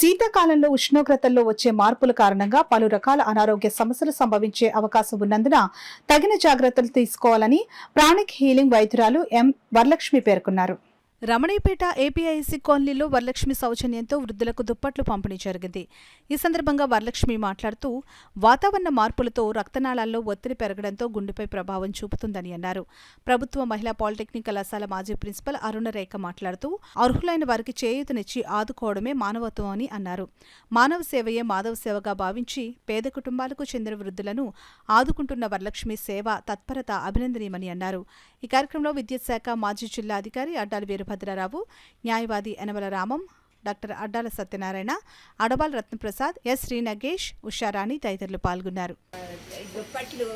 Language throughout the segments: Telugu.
శీతాకాలంలో ఉష్ణోగ్రతల్లో వచ్చే మార్పుల కారణంగా పలు రకాల అనారోగ్య సమస్యలు సంభవించే అవకాశం ఉన్నందున తగిన జాగ్రత్తలు తీసుకోవాలని ప్రాణిక్ హీలింగ్ వైద్యురాలు ఎం వరలక్ష్మి పేర్కొన్నారు. రమణీపేట ఏపీఐసి కాలనీలో వరలక్ష్మి సౌజన్యంతో వృద్ధులకు దుప్పట్లు పంపిణీ జరిగింది. ఈ సందర్భంగా వరలక్ష్మి మాట్లాడుతూ వాతావరణ మార్పులతో రక్తనాళాల్లో ఒత్తిడి పెరగడంతో గుండెపై ప్రభావం చూపుతుందని అన్నారు. ప్రభుత్వ మహిళా పాలిటెక్నిక్ కళాశాల మాజీ ప్రిన్సిపల్ అరుణరేఖ మాట్లాడుతూ అర్హులైన వారికి చేయూతనిచ్చి ఆదుకోవడమే మానవత్వం అని అన్నారు. మానవ సేవయే మాధవ సేవగా భావించి పేద కుటుంబాలకు చెందిన వృద్ధులను ఆదుకుంటున్న వరలక్ష్మి సేవ తత్పరత అభినందనీయమని అన్నారు. ఈ కార్యక్రమంలో విద్యుత్ శాఖ మాజీ జిల్లా అధికారి అడ్డాల వీరభద్రరావు, న్యాయవాది యనమల రామం, డాక్టర్ అడ్డాల సత్యనారాయణ, అడబాల రత్నప్రసాద్, ఎస్ శ్రీనగేష్, ఉషారాణి తదితరులు పాల్గొన్నారు. దుప్పట్లు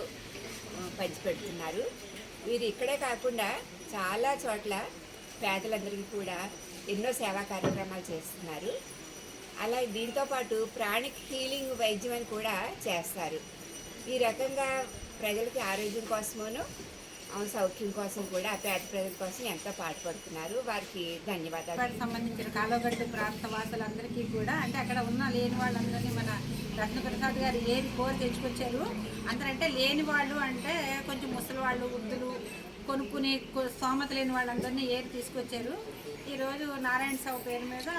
పంచిపెడుతున్నారు. వీరు ఇక్కడే కాకుండా చాలా చోట్ల పేదలందరికీ కూడా ఎన్నో సేవా కార్యక్రమాలు చేస్తున్నారు. అలా దీంతోపాటు ప్రాణిక్ హీలింగ్ వైద్యం అని కూడా చేస్తారు. ఈ రకంగా ప్రజలకి ఆరోగ్యం కోసమును సౌఖ్యం కోసం కూడా పేద ప్రజల కోసం ఎంతో పాటుపడుతున్నారు. వారికి ధన్యవాదాలు. సంబంధించిన కాలోగడ్డ ప్రాంత వాసులందరికీ కూడా అంటే అక్కడ ఉన్న లేని వాళ్ళందరినీ మన రత్నప్రసాద్ గారు ఏది కోరి తెచ్చుకొచ్చారు. అందరంటే లేని వాళ్ళు అంటే కొంచెం ముసలి వాళ్ళు, వృద్ధులు, కొనుక్కునే స్తోమత లేని వాళ్ళందరినీ ఏది తీసుకొచ్చారు. ఈరోజు నారాయణ సావు పేరు మీద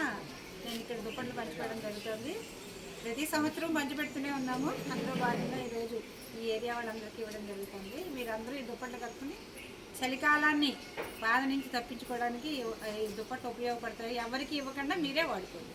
నేను ఇక్కడ దుప్పట్లు పంచిపెట్టడం జరుగుతుంది. ప్రతి సంవత్సరం పంచిపెడుతూనే ఉన్నాము. అందులో భాగంగా ఈరోజు ఈ ఏరియా వాళ్ళందరికీ ఇవ్వడం జరుగుతుంది. మీరందరూ ఈ దుప్పట్లు కట్టుకుని చలికాలాన్ని బాధ నుంచి తప్పించుకోవడానికి ఈ దుప్పట్లు ఉపయోగపడతాయి. ఎవరికి ఇవ్వకుండా మీరే వాడుకోండి.